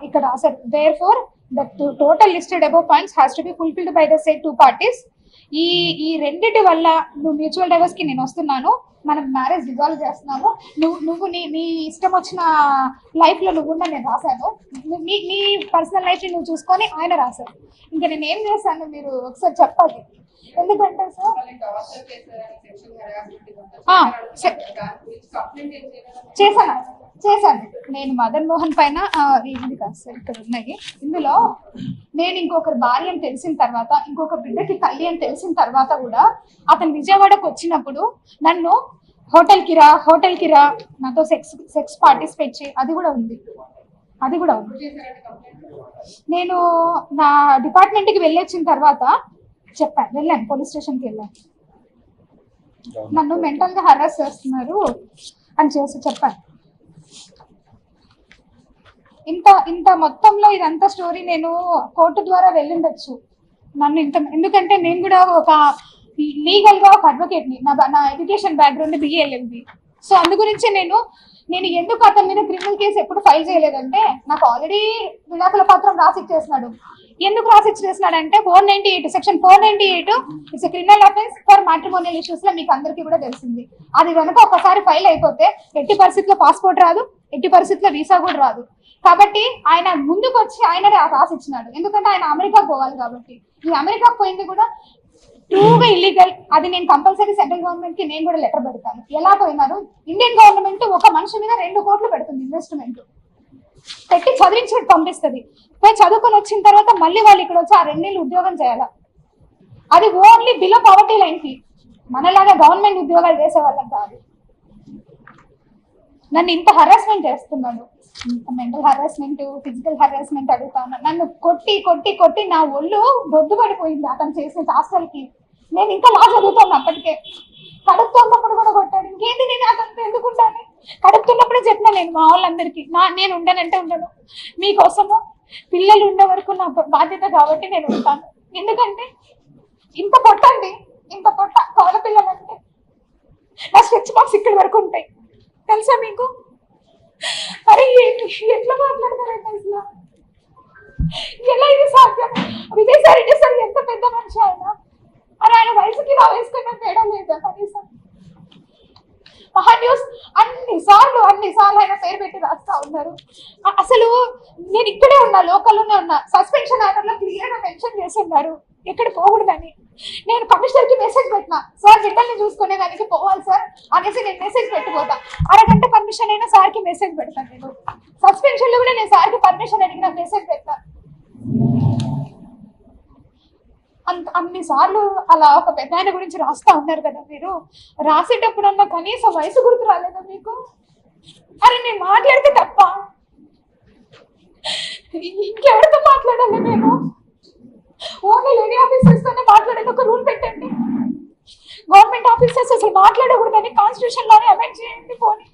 ఇక్కడ రాశారు, therefore the total listed above points has to be fulfilled by the said 2 parties. ఈ రెండిటి వల్ల నువ్వు మ్యూచువల్ డైవర్స్ కి నేను వస్తున్నాను, మనం మ్యారేజ్ డిజాల్వ్ చేస్తున్నాము, నువ్వు నీ ఇష్టం వచ్చిన లైఫ్ లో నువ్వు నేను రాశాను, నీ పర్సనల్ లైఫ్ ని నువ్వు చూసుకొని ఆయన రాశారు. ఇంకా నేను ఏం చేశాను మీరు ఒకసారి చెప్పాలి. ఎందుకంటే సార్ చేశాను నేను మదన్ మోహన్ పైన ఇది కాదు సార్, ఇక్కడ ఉన్నాయి. ఇందులో నేను ఇంకొకరి భార్య అని తెలిసిన తర్వాత, ఇంకొక బిడ్డకి తల్లి అని తెలిసిన తర్వాత కూడా అతను విజయవాడకు వచ్చినప్పుడు నన్ను హోటల్కి రా నాతో సెక్స్ పార్టిసిపేట్ చేయి, అది కూడా ఉంది. నేను నా డిపార్ట్మెంట్కి వెళ్ళొచ్చిన తర్వాత వెళ్ళాను, పోలీస్ స్టేషన్కి వెళ్ళాను, నన్ను మెంటల్గా హరాస్ చేస్తున్నారు అని చెప్పాను. ఇంత మొత్తంలో ఇదంతా స్టోరీ నేను కోర్టు ద్వారా వెళ్ళిండొచ్చు నన్ను ఎందుకంటే నేను కూడా ఒక లీగల్ గా ఒక అడ్వకేట్ ని, నా education background BA LLB. So అందు గురించి నేను ఎందుకు అతని మీద క్రిమినల్ కేసు ఎప్పుడు ఫైల్ చేయలేదంటే, నాకు ఆల్రెడీ విడాకుల పత్రం రాసిచ్చేసినాడు. ఎందుకు రాసిచ్చేసినాడంటే section 498 it's criminal offence for matrimonial issues లో మీకు అందరికీ కూడా తెలిసింది. అది కనుక ఒకసారి ఫైల్ అయిపోతే ఎట్టి పరిస్థితుల్లో పాస్పోర్ట్ రాదు, ఎట్టి పరిస్థితుల్లో వీసా కూడా రాదు. కాబట్టి ఆయన ముందుకు వచ్చి ఆయననే రాసిచ్చినాడు, ఎందుకంటే ఆయన అమెరికా పోవాలి కాబట్టి. ఈ అమెరికా పోయింది కూడా ట్రూగా ఇల్లీగల్. అది నేను కంపల్సరీ సెంట్రల్ గవర్నమెంట్ కి నేను కూడా లెటర్ పెడతాను. ఎలా పోయినారు, ఇండియన్ గవర్నమెంట్ ఒక మనిషి మీద 2 కోట్లు పెడుతుంది ఇన్వెస్ట్మెంట్ పెట్టి చదివించి పంపిస్తుంది. పోయి చదువుకొని వచ్చిన తర్వాత మళ్ళీ వాళ్ళు ఇక్కడ వచ్చి ఆ 2 నెలలు ఉద్యోగం చేయాలి. అది ఓన్లీ బిలో పవర్టీ లైన్ కి, మనలాగా గవర్నమెంట్ ఉద్యోగాలు చేసే వాళ్ళకి కాదు. నన్ను ఇంత హరాస్మెంట్ చేస్తున్నాడు, మెంటల్ హరాస్మెంట్, ఫిజికల్ హరాస్మెంట్ అడుగుతాను. నన్ను కొట్టి నా ఒళ్ళు బొద్దు పడిపోయింది అతను చేసిన హాస్టల్కి. నేను ఇంకా లా చదువుతాను అప్పటికే. కడుపుతున్నప్పుడు కూడా కొట్టాడు. ఇంకేంటి నేను అతనితో ఎందుకుంటాను, కడుపుతున్నప్పుడే చెప్పిన నేను మా వాళ్ళందరికీ, నేను ఉండనంటే ఉండను, మీకోసము పిల్లలు ఉండే వరకు నా బాధ్యత కాబట్టి నేను ఉంటాను. ఎందుకంటే ఇంత పొట్ట కవల పిల్లలంటే నా స్ట్రెచ్ మార్క్స్ ఇక్కడి వరకు ఉంటాయి తెలుసా మీకు. అరే ఎట్లా మాట్లాడతారంటే అసలు ఎలా ఇది సాధ్యం? విజయసాయి సార్ ఎంత పెద్ద మనిషి ఆయన, మరి ఆయన వయసుకి నా వయసుకున్న తేడా లేదా కనీసం? మహాన్యూస్ అన్నిసార్లు ఆయన పేరు పెట్టి రాస్తా ఉన్నారు. అసలు నేను ఇక్కడే ఉన్నా, లోకల్లోనే ఉన్నా. సస్పెన్షన్ ఆర్డర్ లో క్లియర్ గా మెన్షన్ చేసి ఉన్నారు ఎక్కడ పోకూడదని. నేను కమిషనర్ కి మెసేజ్ పెట్టినా, సార్ బిడ్డల్ని చూసుకునే దానికి పోవాలి సార్ అనేసి నేను మెసేజ్ పెట్టిపోతా. అరగంట పర్మిషన్ అయినా సార్ కి మెసేజ్ పెడతాను. నేను సస్పెన్షన్ లో కూడా నేను సార్ కి పర్మిషన్ అడిగిన మెసేజ్ పెడతా. అన్నిసార్లు అలా ఒక పెద్ద ఆయన గురించి రాస్తా ఉన్నారు కదా మీరు. రాసేటప్పుడన్నా కనీసం వయసు గుర్తు రాలేదా మీకు? అరే నేను మాట్లాడితే తప్ప ఇంకెవరితో మాట్లాడాలి నేను? ఓన్లీ లేడీ ఆఫీసర్స్ తోనే మాట్లాడేది ఒక రూల్ పెట్టండి. గవర్నమెంట్ ఆఫీసర్స్ అసలు మాట్లాడకూడదని కాన్స్టిట్యూషన్ లోనే అమెండ్ చేయండి. పోనీ